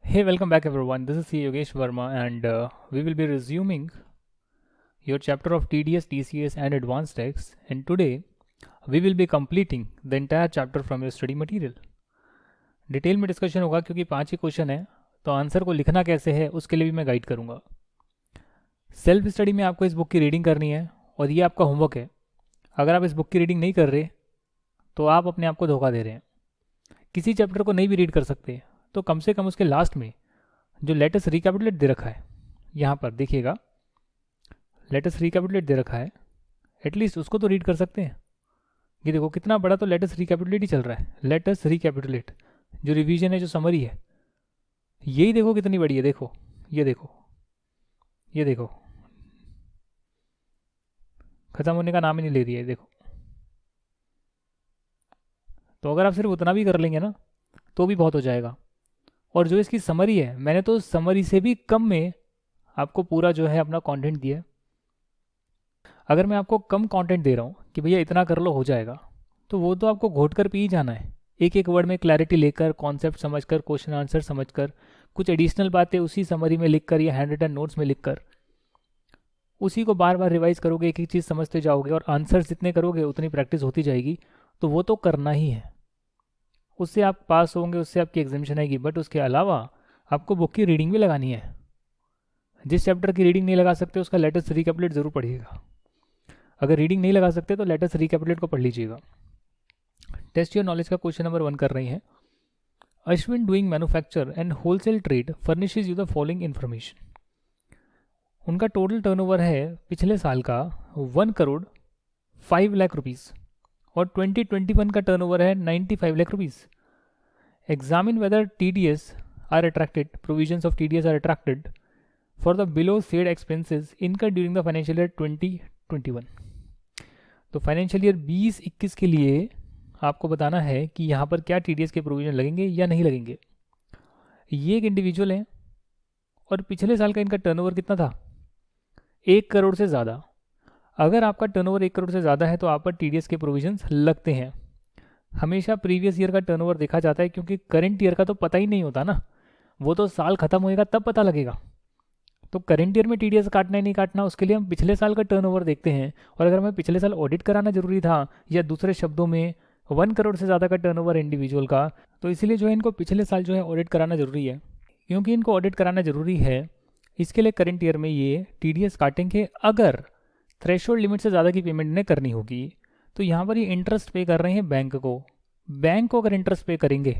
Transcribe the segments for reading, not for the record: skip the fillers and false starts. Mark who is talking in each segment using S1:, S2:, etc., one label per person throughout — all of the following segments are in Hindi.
S1: Hey, welcome back everyone. This is C. Yogesh Verma, and we will be resuming your chapter of TDS, TCS, and Advanced Tax. And today we will be completing the entire chapter from your study material. Detail में डिस्कशन होगा क्योंकि 5 ही क्वेश्चन है, तो आंसर को लिखना कैसे है उसके लिए भी मैं गाइड करूंगा। सेल्फ स्टडी में आपको इस बुक की रीडिंग करनी है और ये आपका होमवर्क है। अगर आप इस बुक की रीडिंग नहीं कर रहे तो आप अपने आप को धोखा दे रहे हैं। किसी चैप्टर को नहीं भी रीड कर सकते तो कम से कम उसके लास्ट में जो लेटेस्ट रिकैपिटुलेट दे रखा है, यहाँ पर देखिएगा लेटेस्ट रिकैपिटुलेट दे रखा है, एटलीस्ट उसको तो रीड कर सकते हैं। ये देखो कितना बड़ा तो लेटेस्ट रिकैपिटुलेट ही चल रहा है। लेटेस्ट रिकैपिटुलेट जो रिवीजन है, जो समरी है, यही देखो कितनी बड़ी है। देखो ये देखो, ये देखो खत्म होने का नाम ही नहीं ले रही है। देखो, तो अगर आप सिर्फ उतना भी कर लेंगे ना तो भी बहुत हो जाएगा। और जो इसकी समरी है, मैंने तो समरी से भी कम में आपको पूरा जो है अपना कंटेंट दिया है। अगर मैं आपको कम कंटेंट दे रहा हूँ कि भैया इतना कर लो हो जाएगा, तो वो तो आपको घोट कर पी ही जाना है। एक एक वर्ड में क्लैरिटी लेकर, कॉन्सेप्ट समझकर, क्वेश्चन आंसर समझकर, कुछ एडिशनल बातें उसी समरी में लिखकर या हैंड रिटन नोट्स में लिखकर उसी को बार बार रिवाइज करोगे, एक एक चीज़ समझते जाओगे और आंसर जितने करोगे उतनी प्रैक्टिस होती जाएगी। तो वो तो करना ही है, उससे आप पास होंगे, उससे आपकी एग्जामिशन आएगी। बट उसके अलावा आपको बुक की रीडिंग भी लगानी है। जिस चैप्टर की रीडिंग नहीं लगा सकते उसका लेटेस्ट रिकैपिटुलेट जरूर पढ़िएगा। अगर रीडिंग नहीं लगा सकते तो लेटेस्ट रिकैपिटुलेट को पढ़ लीजिएगा। टेस्ट योर नॉलेज का क्वेश्चन नंबर 1 कर रही हैं। Ashwin doing manufacture and wholesale trade furnishes you the following information. उनका टोटल टर्नओवर है पिछले साल का 1,05,00,000 रुपीज़ और 2021 का टर्नओवर है 95 lakh rupees. Examine whether TDS are attracted, provisions of TDS are attracted for the below said expenses incur during the financial year 2021। तो फाइनेंशियल ईयर 20-21 के लिए आपको बताना है कि यहाँ पर क्या TDS के प्रोविजन लगेंगे या नहीं लगेंगे। ये एक इंडिविजुअल है और पिछले साल का इनका टर्नओवर कितना था, 1 करोड़ से ज़्यादा। अगर आपका टर्नओवर 1 करोड़ से ज़्यादा है तो आप पर TDS के प्रोविजंस लगते हैं। हमेशा प्रीवियस ईयर का टर्नओवर देखा जाता है क्योंकि करंट ईयर का तो पता ही नहीं होता ना, वो तो साल खत्म होएगा तब पता लगेगा। तो करंट ईयर में TDS काटना ही नहीं काटना, उसके लिए हम पिछले साल का टर्नओवर देखते हैं। और अगर हमें पिछले साल ऑडिट कराना जरूरी था, या दूसरे शब्दों में 1 करोड़ से ज़्यादा का टर्नओवर इंडिविजुअल का, तो इसीलिए जो है इनको पिछले साल जो है ऑडिट कराना जरूरी है। क्योंकि इनको ऑडिट कराना जरूरी है, इसके लिए करंट ईयर में ये TDS काटेंगे। अगर थ्रेशोल्ड लिमिट से ज़्यादा की पेमेंट इन्हें करनी होगी तो यहाँ पर ये इंटरेस्ट पे कर रहे हैं बैंक को। बैंक को अगर इंटरेस्ट पे करेंगे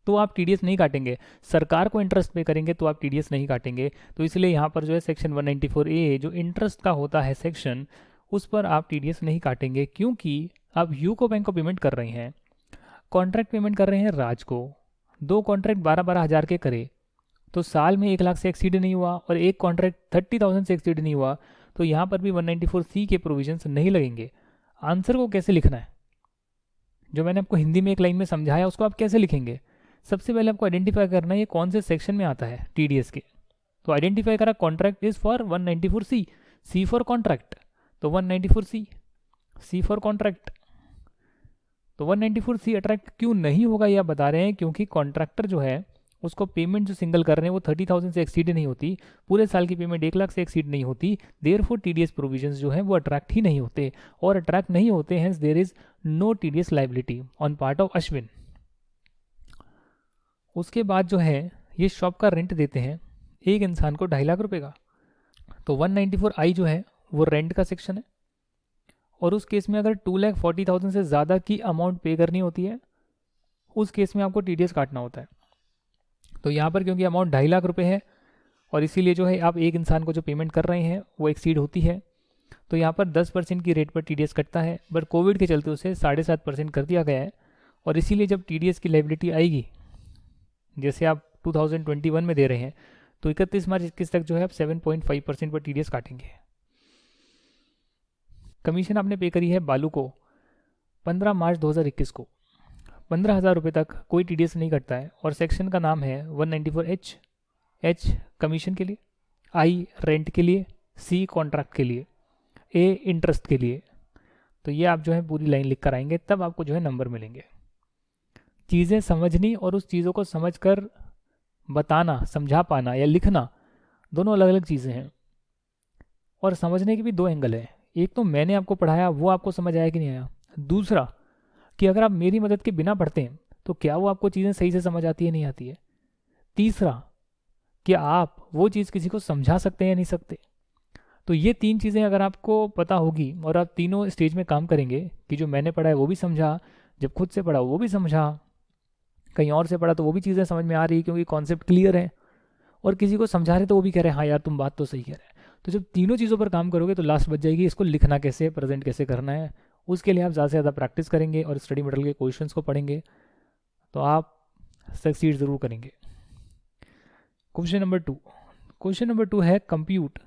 S1: तो आप TDS नहीं काटेंगे, सरकार को इंटरेस्ट पे करेंगे तो आप TDS नहीं काटेंगे। तो इसलिए यहाँ पर जो है सेक्शन 194A जो इंटरेस्ट का होता है सेक्शन, उस पर आप TDS नहीं काटेंगे क्योंकि आप यूको बैंक को पेमेंट कर रहे हैं, कॉन्ट्रैक्ट पेमेंट कर रहे हैं राज को। 2 कॉन्ट्रैक्ट 12-12 हज़ार के करे तो साल में 1 लाख से एक्सीड नहीं हुआ और एक कॉन्ट्रैक्ट 30,000 से एक्सीड नहीं हुआ, तो यहाँ पर भी 194C के प्रोविजंस नहीं लगेंगे। आंसर को कैसे लिखना है, जो मैंने आपको हिंदी में एक लाइन में समझाया उसको आप कैसे लिखेंगे। सबसे पहले आपको आइडेंटिफाई करना है ये कौन से सेक्शन में आता है TDS के। तो आइडेंटिफाई करा, contract is for 194C, C for contract, तो 194C, C फॉर कॉन्ट्रैक्ट। तो 194C अट्रैक्ट क्यों नहीं होगा ये आप बता रहे हैं, क्योंकि कॉन्ट्रैक्टर जो है उसको पेमेंट जो सिंगल कर रहे हैं वो 30,000 से एक्सीड नहीं होती, पूरे साल की पेमेंट 1 लाख से एक्सीड नहीं होती। देयरफॉर TDS प्रोविजंस जो है वो अट्रैक्ट ही नहीं होते, और अट्रैक्ट नहीं होते हैं there is no TDS liability on part of Ashwin. उसके बाद जो है ये शॉप का रेंट देते हैं एक इंसान को 2.5 लाख रुपए का। तो 194I जो है वो रेंट का सेक्शन है, और उस केस में अगर 2,40,000 से ज़्यादा की अमाउंट पे करनी होती है उस केस में आपको TDS काटना होता है। तो यहाँ पर क्योंकि अमाउंट 2.5 लाख रुपए है और इसीलिए जो है आप एक इंसान को जो पेमेंट कर रहे हैं वो एक्सीड होती है, तो यहाँ पर 10% की रेट पर TDS कटता है। बट कोविड के चलते उसे 7.5% कर दिया गया है, और इसीलिए जब TDS की लाइबिलिटी आएगी, जैसे आप 2021 में दे रहे हैं, तो 31 मार्च 21 तक जो है आप 7.5% पर TDS काटेंगे। कमीशन आपने पे करी है बालू को 15 मार्च 2021 को, 15,000 रुपये तक कोई TDS नहीं कटता है, और सेक्शन का नाम है 194H। H कमीशन के लिए, I रेंट के लिए, C कॉन्ट्रैक्ट के लिए, A इंटरेस्ट के लिए। तो ये आप जो है पूरी लाइन लिख कर आएंगे, तब आपको जो है नंबर मिलेंगे। चीज़ें समझनी और उस चीज़ों को समझकर बताना, समझा पाना या लिखना दोनों अलग अलग चीज़ें हैं। और समझने के भी दो एंगल है। एक तो मैंने आपको पढ़ाया, वो आपको समझ आया कि नहीं आया। दूसरा कि अगर आप मेरी मदद के बिना पढ़ते हैं तो क्या वो आपको चीज़ें सही से समझ आती है नहीं आती है। तीसरा कि आप वो चीज़ किसी को समझा सकते हैं या नहीं सकते। तो ये तीन चीज़ें अगर आपको पता होगी और आप तीनों स्टेज में काम करेंगे कि जो मैंने पढ़ा है वो भी समझा, जब खुद से पढ़ा वो भी समझा, कहीं और से पढ़ा तो वो भी चीज़ें समझ में आ रही क्योंकि कॉन्सेप्ट क्लियर है, और किसी को समझा रहे तो वो भी कह रहे हैं हाँ यार तुम बात तो सही कह रहे हैं। तो जब तीनों चीज़ों पर काम करोगे तो लास्ट बच जाएगी इसको लिखना कैसे, प्रेजेंट कैसे करना है। उसके लिए आप ज़्यादा से ज़्यादा प्रैक्टिस करेंगे और स्टडी मटेरियल के क्वेश्चंस को पढ़ेंगे तो आप सक्सीड ज़रूर करेंगे। क्वेश्चन नंबर टू है compute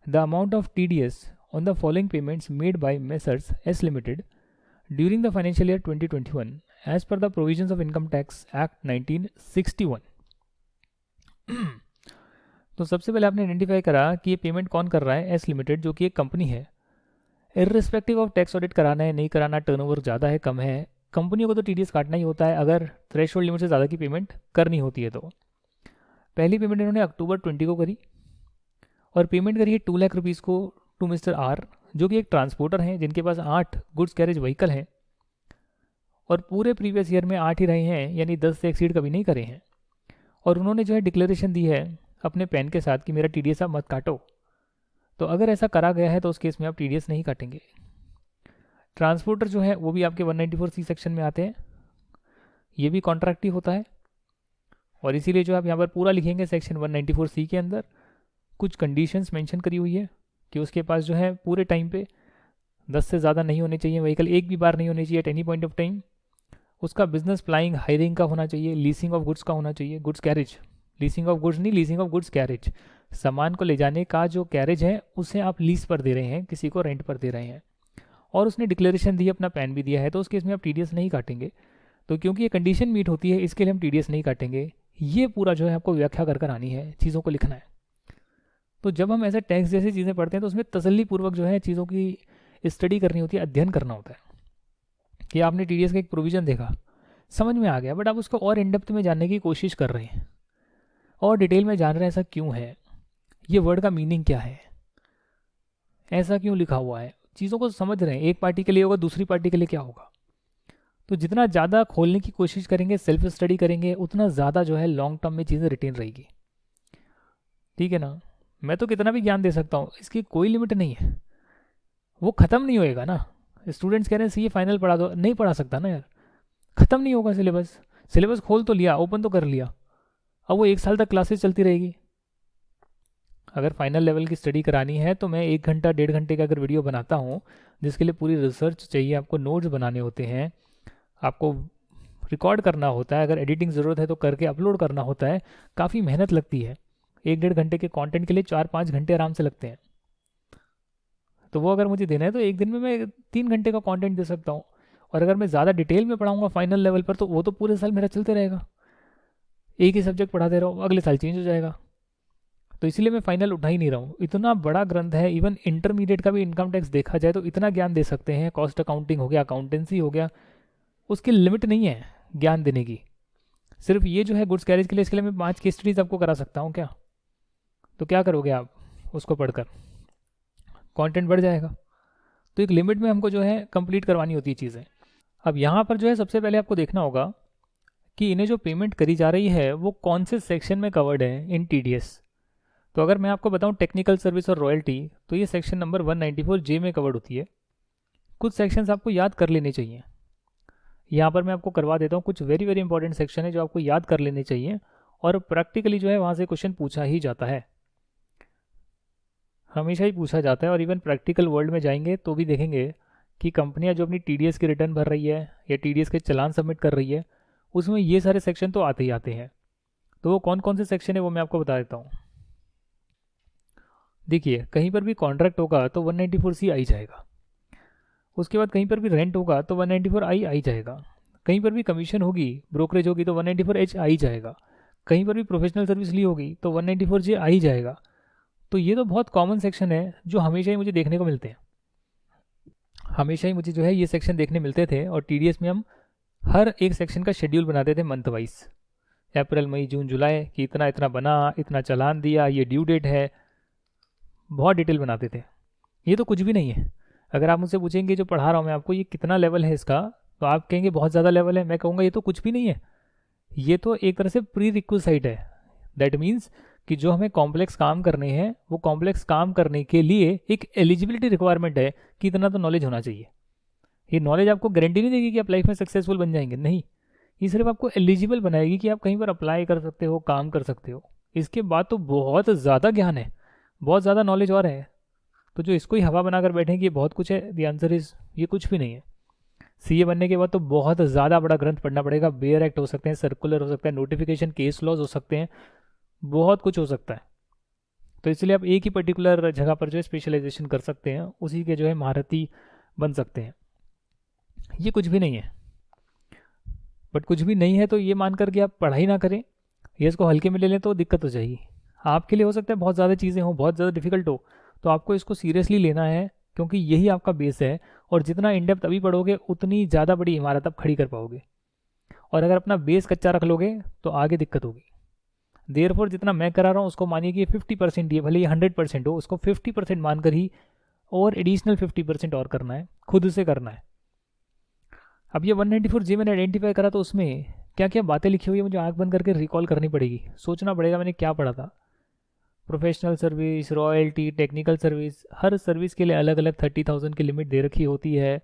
S1: the amount of TDS on the following payments made by messrs S limited during the financial year 2021 as per the provisions of income tax act 1961। तो सबसे पहले आपने आइडेंटिफाई करा कि ये पेमेंट कौन कर रहा है, एस लिमिटेड, जो कि एक कंपनी है। इर्रिस्पेक्टिव ऑफ टैक्स ऑडिट कराना है नहीं कराना, टर्नओवर ज़्यादा है कम है, कंपनियों को तो TDS काटना ही होता है अगर थ्रेशोल्ड लिमिट से ज़्यादा की पेमेंट करनी होती है। तो पहली पेमेंट इन्होंने अक्टूबर 20 को करी और पेमेंट करी है 2 लाख रुपीज़ को टू मिस्टर आर, जो कि एक ट्रांसपोर्टर हैं जिनके पास 8 गुड्स कैरेज व्हीकल हैं और पूरे प्रीवियस ईयर में 8 ही रहे हैं, यानी 10 से एक्सीड कभी नहीं करे हैं। और उन्होंने जो है डिक्लेरेशन दी है अपने पैन के साथ कि मेरा TDS आप मत काटो। तो अगर ऐसा करा गया है तो उस केस में आप TDS नहीं काटेंगे। ट्रांसपोर्टर जो है वो भी आपके 194C सेक्शन में आते हैं, ये भी कॉन्ट्रैक्ट ही होता है और इसीलिए जो आप यहाँ पर पूरा लिखेंगे सेक्शन 194C के अंदर कुछ कंडीशंस मेंशन करी हुई है कि उसके पास जो है पूरे टाइम पे 10 से ज़्यादा नहीं होने चाहिए व्हीकल, एक भी बार नहीं होने चाहिए at any point of time. उसका बिजनेस प्लाइंग हायरिंग का होना चाहिए, लीसिंग ऑफ गुड्स का होना चाहिए, goods carriage, leasing of goods नहीं, लीसिंग ऑफ गुड्स कैरेज, सामान को ले जाने का जो कैरेज है उसे आप लीज पर दे रहे हैं, किसी को रेंट पर दे रहे हैं। और उसने डिक्लेरेशन दी, अपना पैन भी दिया है, तो उस केस में आप TDS नहीं काटेंगे। तो क्योंकि ये कंडीशन मीट होती है इसके लिए हम TDS नहीं काटेंगे। ये पूरा जो है आपको व्याख्या कर आनी है, चीज़ों को लिखना है। तो जब हम ऐसे टैक्स जैसी चीज़ें पढ़ते हैं तो उसमें तसल्ली पूर्वक जो है चीज़ों की स्टडी करनी होती है, अध्ययन करना होता है कि आपने TDS का एक प्रोविज़न देखा, समझ में आ गया, बट आप उसको और इन डेप्थ में जानने की कोशिश कर रहे हैं और डिटेल में जान रहे हैं ऐसा क्यों है, ये वर्ड का मीनिंग क्या है, ऐसा क्यों लिखा हुआ है, चीज़ों को समझ रहे हैं। एक पार्टी के लिए होगा, दूसरी पार्टी के लिए क्या होगा। तो जितना ज़्यादा खोलने की कोशिश करेंगे, सेल्फ स्टडी करेंगे, उतना ज़्यादा जो है लॉन्ग टर्म में चीज़ें रिटेन रहेगी। ठीक है ना। मैं तो कितना भी ज्ञान दे सकता हूँ, इसकी कोई लिमिट नहीं है, वो ख़त्म नहीं होएगा ना। स्टूडेंट्स कह रहे हैं CA फाइनल पढ़ा दो, नहीं पढ़ा सकता ना यार, ख़त्म नहीं होगा सिलेबस। सिलेबस खोल तो लिया, ओपन तो कर लिया, अब वो 1 साल तक क्लासेस चलती रहेगी। अगर फाइनल लेवल की स्टडी करानी है तो मैं 1 घंटा 1.5 घंटे का अगर वीडियो बनाता हूँ जिसके लिए पूरी रिसर्च चाहिए, आपको नोट्स बनाने होते हैं, आपको रिकॉर्ड करना होता है, अगर एडिटिंग ज़रूरत है तो करके अपलोड करना होता है, काफ़ी मेहनत लगती है। 1-1.5 घंटे के कंटेंट के लिए 4-5 घंटे आराम से लगते हैं। तो वो अगर मुझे देना है तो एक दिन में मैं 3 घंटे का कंटेंट दे सकता हूँ। और अगर मैं ज़्यादा डिटेल में पढ़ाऊँगा फाइनल लेवल पर तो वो तो पूरे साल मेरा चलते रहेगा, एक ही सब्जेक्ट पढ़ाते रहो, अगले साल चेंज हो जाएगा। तो इसलिए मैं फाइनल उठा ही नहीं रहा हूँ। इतना बड़ा ग्रंथ है, इवन इंटरमीडिएट का भी इनकम टैक्स देखा जाए तो इतना ज्ञान दे सकते हैं, कॉस्ट अकाउंटिंग हो गया, अकाउंटेंसी हो गया, उसकी लिमिट नहीं है ज्ञान देने की। सिर्फ ये जो है गुड्स कैरेज के लिए, इसके लिए मैं 5 केस स्टडीज आपको करा सकता हूँ क्या। तो क्या करोगे आप उसको पढ़कर, कंटेंट बढ़ जाएगा। तो एक लिमिट में हमको जो है कंप्लीट करवानी होती है चीज़ें। अब यहाँ पर जो है सबसे पहले आपको देखना होगा कि इन्हें जो पेमेंट करी जा रही है वो कौन से सेक्शन में कवर्ड है इन TDS। तो अगर मैं आपको बताऊं टेक्निकल सर्विस और रॉयल्टी, तो ये सेक्शन नंबर 194J में कवर्ड होती है। कुछ सेक्शंस आपको याद कर लेने चाहिए, यहाँ पर मैं आपको करवा देता हूँ। कुछ वेरी वेरी इंपॉर्टेंट सेक्शन है जो आपको याद कर लेने चाहिए और प्रैक्टिकली जो है वहाँ से क्वेश्चन पूछा ही जाता है, हमेशा ही पूछा जाता है। और इवन प्रैक्टिकल वर्ल्ड में जाएंगे तो भी देखेंगे कि कंपनियां जो अपनी TDS की रिटर्न भर रही है या TDS के चालान सबमिट कर रही है, उसमें ये सारे सेक्शन तो आते ही आते हैं। तो वो कौन कौन से सेक्शन है वो मैं आपको बता देता हूँ। देखिए, कहीं पर भी कॉन्ट्रैक्ट होगा तो 194C आई जाएगा, उसके बाद कहीं पर भी रेंट होगा तो 194I आई जाएगा, कहीं पर भी कमीशन होगी, ब्रोकरेज होगी तो 194H आई जाएगा, कहीं पर भी प्रोफेशनल सर्विस ली होगी तो 194J आई जाएगा। तो ये तो बहुत कॉमन सेक्शन है जो हमेशा ही मुझे देखने को मिलते हैं, हमेशा ही मुझे जो है ये सेक्शन देखने मिलते थे। और TDS में हम हर एक सेक्शन का शेड्यूल बनाते थे मंथ वाइज, अप्रैल मई जून जुलाई कि इतना इतना बना, इतना चालान दिया, ये ड्यू डेट है, बहुत डिटेल बनाते थे। ये तो कुछ भी नहीं है। अगर आप मुझसे पूछेंगे जो पढ़ा रहा हूँ मैं आपको ये कितना लेवल है इसका, तो आप कहेंगे बहुत ज़्यादा लेवल है। मैं कहूँगा ये तो कुछ भी नहीं है, ये तो एक तरह से प्री रिक्विजिट है। दैट मीन्स कि जो हमें कॉम्प्लेक्स काम करने हैं, वो कॉम्प्लेक्स काम करने के लिए एक एलिजिबिलिटी रिक्वायरमेंट है कि इतना तो नॉलेज होना चाहिए। ये नॉलेज आपको गारंटी नहीं देगी कि आप लाइफ में सक्सेसफुल बन जाएंगे, नहीं, ये सिर्फ आपको एलिजिबल बनाएगी कि आप कहीं पर अप्लाई कर सकते हो, काम कर सकते हो। इसके बाद तो बहुत ज़्यादा ज्ञान है, बहुत ज़्यादा नॉलेज और है। तो जो इसको ही हवा बनाकर बैठेंगे ये बहुत कुछ है, द आंसर इज ये कुछ भी नहीं है। सीए बनने के बाद तो बहुत ज़्यादा बड़ा ग्रंथ पढ़ना पड़ेगा। बेयर एक्ट हो सकते हैं, सर्कुलर हो सकता है, नोटिफिकेशन केस लॉज हो सकते हैं, बहुत कुछ हो सकता है। तो इसलिए आप एक ही पर्टिकुलर जगह पर जो है स्पेशलाइजेशन कर सकते हैं, उसी के जो है महारथी बन सकते हैं। ये कुछ भी नहीं है। बट कुछ भी नहीं है तो ये मान करके आप पढ़ाई ना करें, ये इसको हल्के में ले लें तो दिक्कत हो जाएगी। आपके लिए हो सकता है बहुत ज़्यादा चीज़ें हो, बहुत ज़्यादा डिफिकल्ट हो, तो आपको इसको सीरियसली लेना है, क्योंकि यही आपका बेस है। और जितना इन डेप्थ अभी पढ़ोगे उतनी ज़्यादा बड़ी इमारत आप खड़ी कर पाओगे। और अगर अपना बेस कच्चा रख लोगे तो आगे दिक्कत होगी। देयरफॉर जितना मैं करा रहा हूँ उसको मानिए कि 50% ही है, भले ये 100% हो, उसको 50% मानकर ही और एडिशनल 50% और करना है, खुद से करना है। अब ये 194G मैंने आइडेंटिफाई करा तो उसमें क्या क्या बातें लिखी हुई है मुझे आंख बंद करके रिकॉल करनी पड़ेगी, सोचना पड़ेगा मैंने क्या पढ़ा था। Professional service, royalty, technical service, हर सर्विस के लिए अलग अलग 30,000 की लिमिट दे रखी होती है।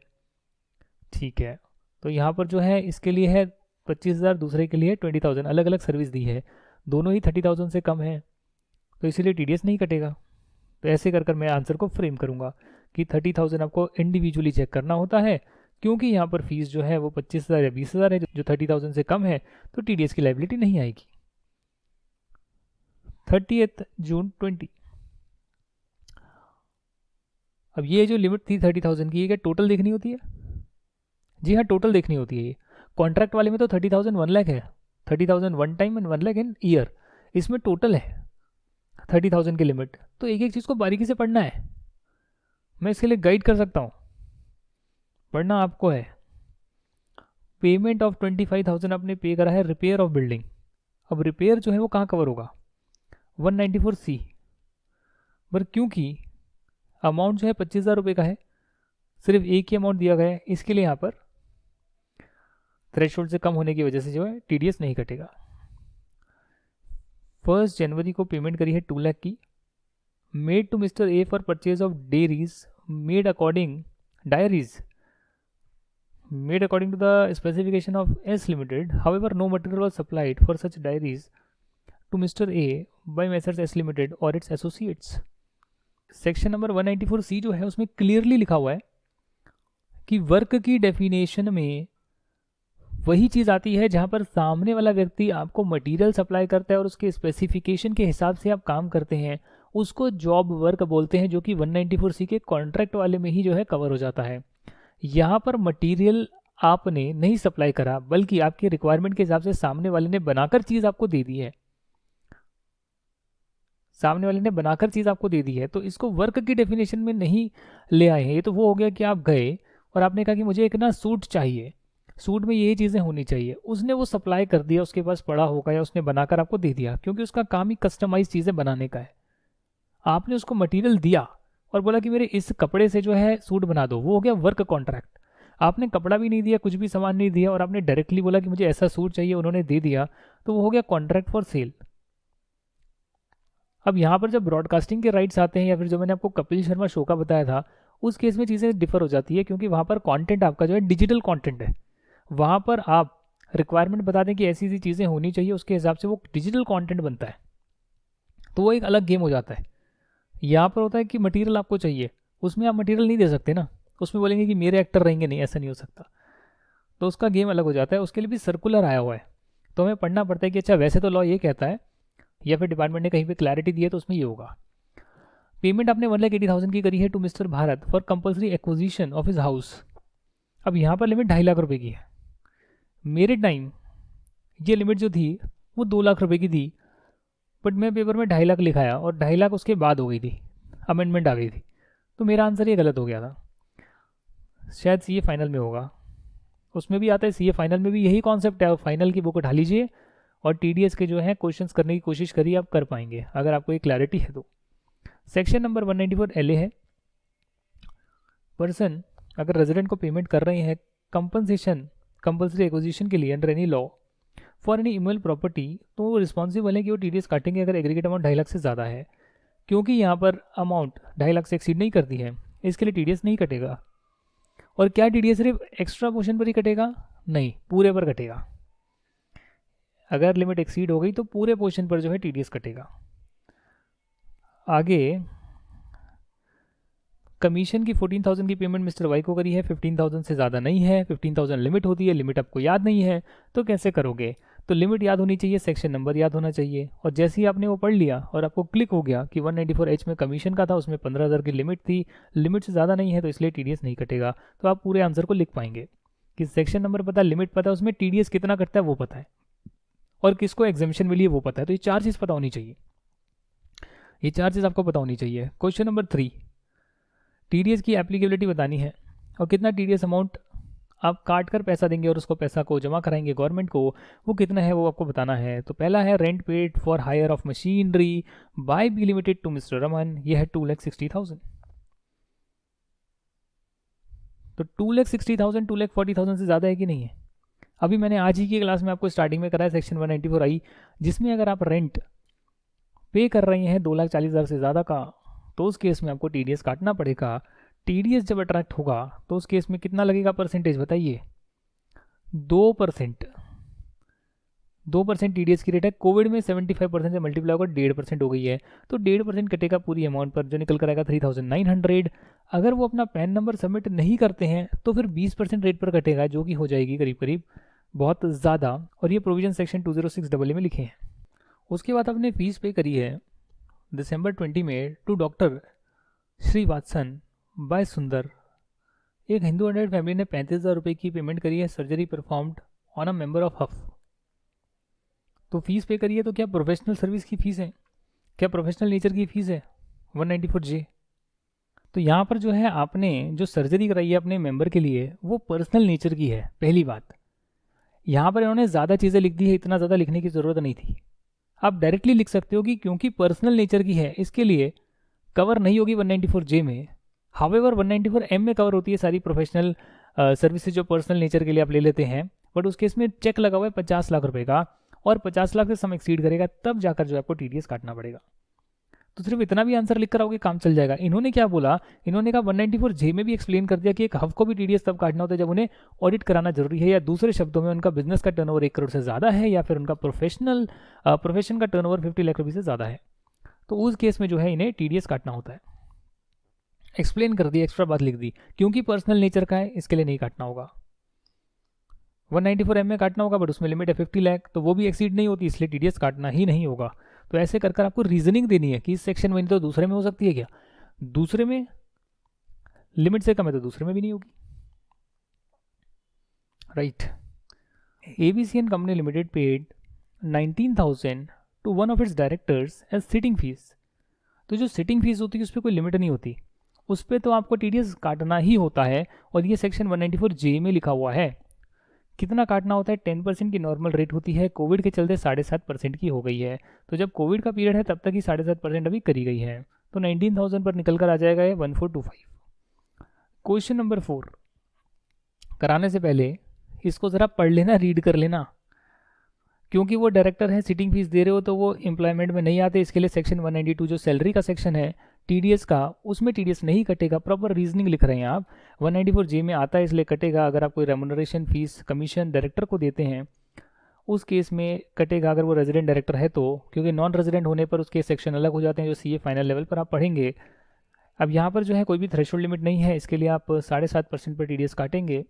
S1: ठीक है, तो यहाँ पर जो है इसके लिए है 25,000, दूसरे के लिए 20,000, अलग अलग सर्विस दी है, दोनों ही 30,000 से कम है, तो इसीलिए टीडीएस नहीं कटेगा। तो ऐसे कर कर मैं आंसर को फ्रेम करूँगा कि 30,000 आपको इंडिविजुअली चेक करना होता है, क्योंकि यहाँ पर फीस जो है वो 25,000 या 20,000 है, जो 30,000 से कम है, तो टीडीएस की लाइबिलिटी नहीं आएगी। 30 जून 20। अब ये जो लिमिट थी 30,000 की, ये क्या टोटल देखनी होती है? जी हाँ, टोटल देखनी होती है। ये कॉन्ट्रैक्ट वाले में तो 30,000 1 लाख है, 30,000 one time and 1 lakh in year. इसमें टोटल है 30,000 की लिमिट, तो एक एक चीज़ को बारीकी से पढ़ना है। मैं इसके लिए गाइड कर सकता हूँ, पढ़ना आपको है। पेमेंट ऑफ 25,000 आपने पे करा है रिपेयर ऑफ बिल्डिंग। अब रिपेयर जो है वो कहाँ कवर होगा? 194C। पर क्योंकि अमाउंट जो है 25,000 रुपये का है, सिर्फ एक ही अमाउंट दिया गया है, इसके लिए यहाँ पर थ्रेशोल्ड से कम होने की वजह से जो है टीडीएस नहीं कटेगा। 1 जनवरी को पेमेंट करी है 2 लाख की, made to mister A for purchase of dairies made according diaries made according to the specification of S Limited. However, no material was supplied for such diaries to Mr. A by Messrs S Limited or its associates. Section number 194C जो है उसमें क्लियरली लिखा हुआ है कि वर्क की डेफिनेशन में वही चीज़ आती है जहाँ पर सामने वाला व्यक्ति आपको मटेरियल सप्लाई करता है और उसके स्पेसिफिकेशन के हिसाब से आप काम करते हैं, उसको जॉब वर्क बोलते हैं, जो कि 194C के कॉन्ट्रैक्ट वाले में ही जो है कवर हो जाता है। यहाँ पर मटेरियल आपने नहीं सप्लाई करा, बल्कि आपके रिक्वायरमेंट के हिसाब से सामने वाले ने बनाकर चीज़ आपको दे दी है, सामने वाले ने बनाकर चीज़ आपको दे दी है, तो इसको वर्क की डेफिनेशन में नहीं ले आए हैं। ये तो वो हो गया कि आप गए और आपने कहा कि मुझे एक ना सूट चाहिए, सूट में ये चीज़ें होनी चाहिए, उसने वो सप्लाई कर दिया, उसके पास पड़ा होगा या उसने बनाकर आपको दे दिया, क्योंकि उसका काम ही कस्टमाइज चीज़ें बनाने का है। आपने उसको मटेरियल दिया और बोला कि मेरे इस कपड़े से जो है सूट बना दो, वो हो गया वर्क कॉन्ट्रैक्ट। आपने कपड़ा भी नहीं दिया, कुछ भी सामान नहीं दिया, और आपने डायरेक्टली बोला कि मुझे ऐसा सूट चाहिए, उन्होंने दे दिया, तो वो हो गया कॉन्ट्रैक्ट फॉर सेल। अब यहाँ पर जब ब्रॉडकास्टिंग के राइट्स आते हैं, या फिर जो मैंने आपको कपिल शर्मा शो का बताया था, उस केस में चीज़ें डिफर हो जाती है, क्योंकि वहाँ पर कॉन्टेंट आपका जो है डिजिटल कॉन्टेंट है। वहाँ पर आप रिक्वायरमेंट बता दें कि ऐसी ऐसी चीज़ें होनी चाहिए, उसके हिसाब से वो डिजिटल कॉन्टेंट बनता है, तो वो एक अलग गेम हो जाता है। यहाँ पर होता है कि मटेरियल आपको चाहिए, उसमें आप मटेरियल नहीं दे सकते ना, उसमें बोलेंगे कि मेरे एक्टर रहेंगे, नहीं, ऐसा नहीं हो सकता, तो उसका गेम अलग हो जाता है। उसके लिए भी सर्कुलर आया हुआ है, तो हमें पढ़ना पड़ता है कि अच्छा वैसे तो लॉ ये कहता है, या फिर डिपार्टमेंट ने कहीं पे क्लैरिटी दी है तो उसमें ये होगा। पेमेंट आपने 1,80,000 की करी है to mister Bharat for compulsory acquisition of his house. अब यहाँ पर लिमिट 2.5 लाख रुपए की है। मेरे टाइम ये लिमिट जो थी वो 2 लाख रुपए की थी, बट मैं पेपर में 2.5 लाख लिखाया और 2.5 लाख उसके बाद हो गई थी, अमेंडमेंट आ गई थी, तो मेरा आंसर ये गलत हो गया था। शायद सीए फाइनल में होगा, उसमें भी आता है, सीए फाइनल में भी यही कॉन्सेप्ट है। फाइनल की बुक उठा लीजिए और टीडीएस के जो है क्वेश्चंस करने की कोशिश करिए, आप कर पाएंगे अगर आपको ये क्लैरिटी है तो। सेक्शन नंबर 194 LA है, पर्सन अगर रेजिडेंट को पेमेंट कर रहे हैं कंपनसेशन कंपल्सरी एक्विजिशन के लिए under any law for any immovable property, तो वो रिस्पॉन्सिबल है कि वो टीडीएस काटेंगे अगर एग्रीगेट अमाउंट 2.5 लाख से ज़्यादा है। क्योंकि यहाँ पर अमाउंट 2.5 लाख से एक्सीड नहीं करती है, इसके लिए टीडीएस नहीं कटेगा। और क्या टीडीएस सिर्फ एक्स्ट्रा पोर्शन पर ही कटेगा? नहीं, पूरे पर कटेगा। अगर लिमिट एक्सीड हो गई तो पूरे पोर्शन पर जो है टीडीएस कटेगा। आगे कमीशन की 14,000 की पेमेंट मिस्टर वाई को करी है, 15,000 से ज़्यादा नहीं है, 15,000 लिमिट होती है, लिमिट आपको याद नहीं है तो कैसे करोगे? तो लिमिट याद होनी चाहिए, सेक्शन नंबर याद होना चाहिए, और जैसे ही आपने वो पढ़ लिया और आपको क्लिक हो गया कि 194H में कमीशन का था, उसमें 15,000 की लिमिट थी, लिमिट से ज़्यादा नहीं है तो इसलिए टीडीएस नहीं कटेगा, तो आप पूरे आंसर को लिख पाएंगे कि सेक्शन नंबर पता, लिमिट पता, उसमें टीडीएस कितना कटता है वो पता है, और किसको एग्जेम्पशन मिली है वो पता है। तो ये 4 चीज़ पता होनी चाहिए, ये 4 चीज़ आपको पता होनी चाहिए। क्वेश्चन नंबर 3, टीडीएस की एप्लीकेबिलिटी बतानी है और कितना टीडीएस अमाउंट आप काट कर पैसा देंगे और उसको पैसा को जमा कराएंगे गवर्नमेंट को, वो कितना है वो आपको बताना है। तो पहला है rent paid for hire of machinery by B limited to mister Raman, ये है 2,60,000। तो 2,60,000 2,40,000 से ज़्यादा है कि नहीं है? अभी मैंने आज ही की क्लास में आपको स्टार्टिंग में कराया सेक्शन 194 आई, जिसमें अगर आप रेंट पे कर रहे हैं 2,40,000 से ज़्यादा का, तो उस केस में आपको टीडीएस काटना पड़ेगा। टीडीएस जब अट्रैक्ट होगा तो उस केस में कितना लगेगा परसेंटेज बताइए? 2%। 2% टीडीएस की रेट है। कोविड में 75% से मल्टीप्लाई होकर 1.5% हो गई है, तो 1.5% कटेगा पूरी अमाउंट पर, जो निकल कर आएगा 3,900। अगर वो अपना पैन नंबर सबमिट नहीं करते हैं तो फिर 20% रेट पर कटेगा, जो कि हो जाएगी करीब करीब बहुत ज़्यादा, और ये प्रोविजन सेक्शन 206AA में लिखे हैं। उसके बाद आपने फीस पे करी है दिसंबर 20 में टू डॉक्टर श्रीवात्सन बाय सुंदर। एक हिंदू अंडर फैमिली ने 35,000 रुपये की पेमेंट करी है, surgery performed on a member of HUF. तो फीस पे करी है, तो क्या प्रोफेशनल सर्विस की फीस है, क्या प्रोफेशनल नेचर की फीस है 194J। तो यहाँ पर जो है आपने जो सर्जरी कराई है अपने मेंबर के लिए वो पर्सनल नेचर की है। पहली बात, यहाँ पर इन्होंने ज़्यादा चीज़ें लिख दी है, इतना ज़्यादा लिखने की ज़रूरत नहीं थी। आप डायरेक्टली लिख सकते हो कि क्योंकि पर्सनल नेचर की है इसके लिए कवर नहीं होगी 194J में। हावेवर 194M में कवर होती है सारी प्रोफेशनल सर्विसेज जो पर्सनल नेचर के लिए आप ले लेते हैं, बट उस केस में चेक लगा हुआ है 50 लाख रुपए का, और 50 लाख से सम एक्सीड करेगा तब जाकर जो आपको टीडीएस काटना पड़ेगा। तो सिर्फ इतना भी आंसर लिख कर आओगे काम चल जाएगा। इन्होंने क्या बोला, इन्होंने कहा 194J में भी एक्सप्लेन कर दिया कि एक हफ को भी टीडीएस तब काटना होता है जब उन्हें ऑडिट कराना जरूरी है, या दूसरे शब्दों में उनका बिजनेस का टर्नओवर 1 करोड़ से ज़्यादा है, या फिर उनका प्रोफेशन का टर्नओवर 50 लाख रुपये से ज़्यादा है, तो उस केस में जो है इन्हें टीडीएस काटना होता है। एक्सप्लेन कर दी, एक्स्ट्रा बात लिख दी, क्योंकि पर्सनल नेचर का है इसके लिए नहीं काटना होगा। 194M में काटना होगा बट उसमें लिमिट है 50 लाख, तो वो भी एक्सीड नहीं होती, इसलिए टीडीएस काटना ही नहीं होगा। तो ऐसे कर आपको रीजनिंग देनी है कि इस सेक्शन में नहीं तो दूसरे में हो सकती है क्या, दूसरे में लिमिट से कम है तो दूसरे में भी नहीं होगी, right. ABCN company limited paid 19,000 two one of its directors as sitting fees. तो जो सिटिंग फीस होती है उस पर कोई लिमिट नहीं होती, उस पर तो आपको टीडीएस काटना ही होता है, और ये सेक्शन 194J में लिखा हुआ है। कितना काटना होता है? 10% की नॉर्मल रेट होती है, कोविड के चलते 7.5% की हो गई है, तो जब कोविड का पीरियड है तब तक ही 7.5% अभी करी गई है, तो 19,000 पर निकल कर आ जाएगा ये 1425। क्वेश्चन नंबर 4 कराने से पहले इसको ज़रा पढ़ लेना, रीड कर लेना, क्योंकि वो डायरेक्टर है, सिटिंग फीस दे रहे हो तो वो एम्प्लॉयमेंट में नहीं आते, इसके लिए सेक्शन 192 जो सैलरी का सेक्शन है टीडीएस का, उसमें टीडीएस नहीं कटेगा। प्रॉपर रीजनिंग लिख रहे हैं आप, 194J में आता है इसलिए कटेगा। अगर आप कोई रेमुनरेशन फीस कमीशन डायरेक्टर को देते हैं उस केस में कटेगा, अगर वो रेजिडेंट डायरेक्टर है तो, क्योंकि नॉन रेजिडेंट होने पर उसके सेक्शन अलग हो जाते हैं जो सीए फाइनल लेवल पर आप पढ़ेंगे। अब यहाँ पर जो है कोई भी थ्रेशोल्ड लिमिट नहीं है, इसके लिए आप 7.5% पर टीडीएस काटेंगे,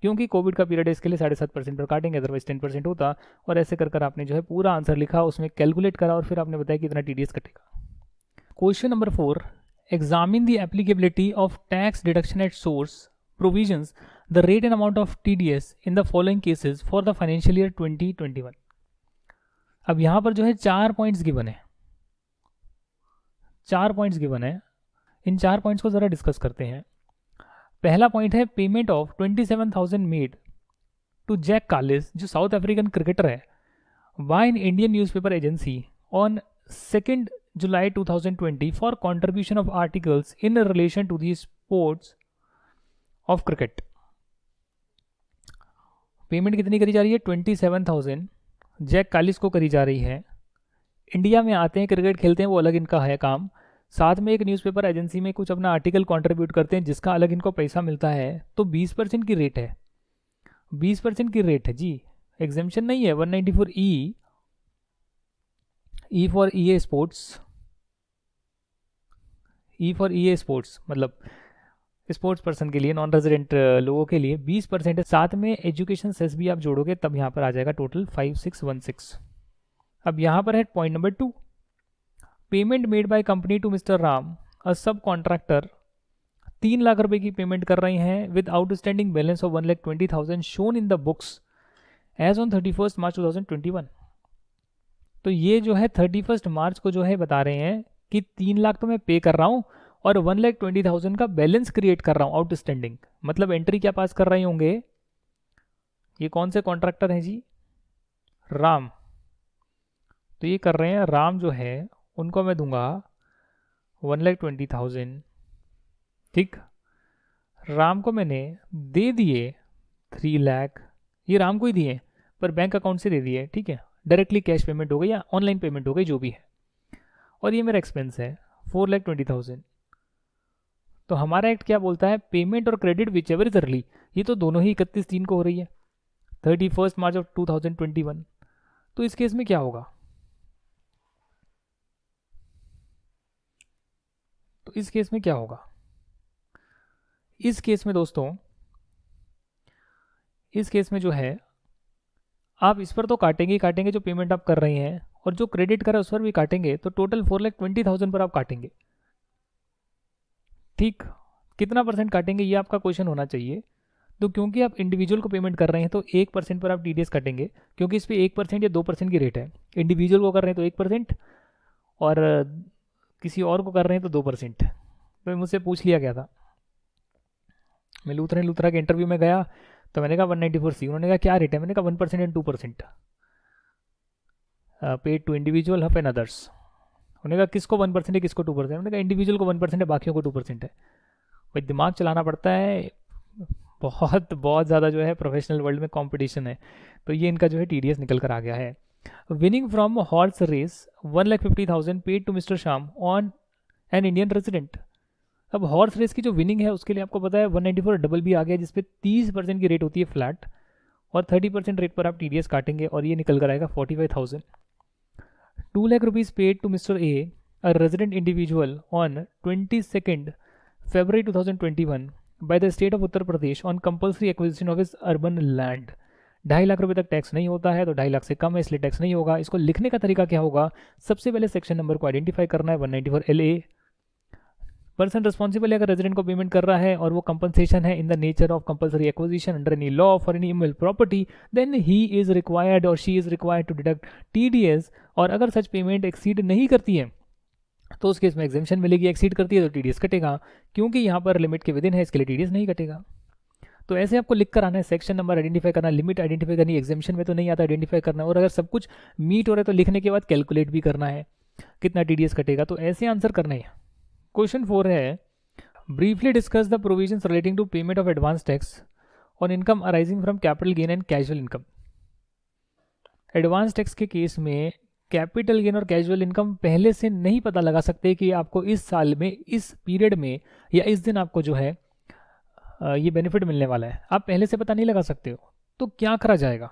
S1: क्योंकि कोविड का पीरियड है इसके लिए 7.5% पर काटेंगे, अदरवाइज 10% होता। और ऐसे कर आपने जो है पूरा आंसर लिखा, उसमें कैलकुलेट करा और फिर आपने बताया कितना टीडीएस कटेगा। Question number 4, examine the applicability of tax deduction at source provisions the rate and amount of TDS in the following cases for the financial year 2021। अब यहाँ पर जो है 4 पॉइंट्स गिवन है, 4 पॉइंट्स गिवन है, इन 4 पॉइंट्स को ज़रा डिस्कस करते हैं। पहला पॉइंट है payment of 27,000 made to Jack Kallis, जो साउथ अफ्रीकन क्रिकेटर है, Why an Indian newspaper agency on 2nd July 2020 for contribution of articles in relation to the sports of cricket. Payment कितनी करी जा रही है? 27,000 जैक कालिस को करी जा रही है। इंडिया में आते हैं, क्रिकेट खेलते हैं, वो अलग इनका है काम। साथ में एक न्यूज़पेपर एजेंसी में कुछ अपना आर्टिकल कंट्रीब्यूट करते हैं जिसका अलग इनको पैसा मिलता है। तो 20% की रेट है, 20% की रेट है जी, एग्जेम्पशन नहीं है। 194E for EA sports, E for EA sports मतलब स्पोर्ट्स पर्सन के लिए, नॉन रेजिडेंट लोगों के लिए 20% है। साथ में एजुकेशन सेस भी आप जोड़ोगे तब यहाँ पर आ जाएगा टोटल 5616। अब यहाँ पर है point number 2, payment made by company to mister Ram a subcontractor. 3 lakh रुपए की पेमेंट कर रहे हैं with outstanding balance of 1,20,000 shown in the books as on 31 March 2021। तो ये जो है 31 मार्च को जो है बता रहे हैं कि 3 लाख तो मैं पे कर रहा हूँ और 1,20,000 का बैलेंस क्रिएट कर रहा हूँ आउटस्टैंडिंग। मतलब एंट्री क्या पास कर रहे होंगे? ये कौन से कॉन्ट्रैक्टर हैं जी? राम। तो ये कर रहे हैं, राम जो है उनको मैं दूंगा 1,20,000। ठीक, राम को मैंने दे दिए 3 लाख, ये राम को ही दिए पर बैंक अकाउंट से दे दिए। ठीक है, डायरेक्टली कैश पेमेंट हो गई या ऑनलाइन पेमेंट हो गई, जो भी है। और ये मेरा एक्सपेंस है 4,20,000। तो हमारा एक्ट क्या बोलता है? पेमेंट और credit which ever is early. ये तो दोनों ही 31/3 को हो रही है, 31 मार्च ऑफ 2021। तो इस केस में क्या होगा? तो इस केस में क्या होगा? इस केस में दोस्तों, इस केस में जो है आप इस पर तो काटेंगे ही काटेंगे जो पेमेंट आप कर रहे हैं, और जो क्रेडिट करा उस पर भी काटेंगे। तो टोटल 4,20,000 पर आप काटेंगे। ठीक, कितना परसेंट काटेंगे ये आपका क्वेश्चन होना चाहिए। तो क्योंकि आप इंडिविजुअल को पेमेंट कर रहे हैं तो 1% पर आप TDS काटेंगे, क्योंकि इस पर 1% या 2% की रेट है। इंडिविजुअल को कर रहे हैं तो 1% और किसी और को कर रहे हैं तो 2%। तो मुझसे पूछ लिया गया था, मैं लूथरा के इंटरव्यू में गया तो मैंने कहा 194C। उन्होंने कहा क्या रेट है? मैंने कहा 1% and 2% paid to individual HUF and others. उन्होंने कहा किसको 1% है, किसको 2%? उन्होंने कहा इंडिविजुअल को 1% है, बाकियों को 2% है। भाई दिमाग चलाना पड़ता है, बहुत बहुत ज़्यादा जो है प्रोफेशनल वर्ल्ड में कंपटीशन है। तो ये इनका जो है TDS निकल कर आ गया है। Winning from horse race 1,50,000 paid to mister Shyam on an Indian resident. अब हॉर्स रेस की जो विनिंग है उसके लिए आपको पता है 194 डबल भी आ गया, जिसपे 30% की रेट होती है फ्लैट, और 30% रेट पर आप TDS काटेंगे और ये निकल कर आएगा 45,000। 2 lakh rupees paid to mister A a resident individual on 22 February 2021 by the state of Uttar Pradesh on compulsory acquisition of his urban land. 2.5 lakh रुपए तक टैक्स नहीं होता है, तो 2.5 लाख से कम है इसलिए टैक्स नहीं होगा। इसको लिखने का तरीका क्या होगा? सबसे पहले सेक्शन नंबर को आइडेंटिफाई करना है, 194LA। पर्सन रिस्पॉन्सिबल अगर रेजिडेंट को पेमेंट कर रहा है और वो कंपनसेशन है in the nature of compulsory acquisition under any law for any immovable property, then he is required और she is required to deduct TDS। और अगर सच पेमेंट एक्सीड नहीं करती है तो उस केस में एग्जेम्पशन मिलेगी, एक्सीड करती है तो TDS कटेगा, क्योंकि यहाँ पर लिमिट के विदिन है इसके लिए TDS नहीं कटेगा। तो ऐसे आपको लिख कर आना है, सेक्शन नंबर आइडेंटिफाई करना, लिमिट आइडेंटिफाई करनी, एग्जेम्पशन में तो नहीं आता आइडेंटिफाई करना, और अगर सब कुछ मीट हो रहा है तो लिखने के बाद कैलकुलेट भी करना है कितना TDS कटेगा। तो ऐसे आंसर करना है। क्वेश्चन 4 है, briefly discuss the provisions relating to payment of advance tax on income arising from capital gain and casual income. Advance tax के केस में कैपिटल गेन और कैजुअल इनकम पहले से नहीं पता लगा सकते कि आपको इस साल में, इस पीरियड में या इस दिन आपको जो है ये बेनिफिट मिलने वाला है, आप पहले से पता नहीं लगा सकते हो। तो क्या करा जाएगा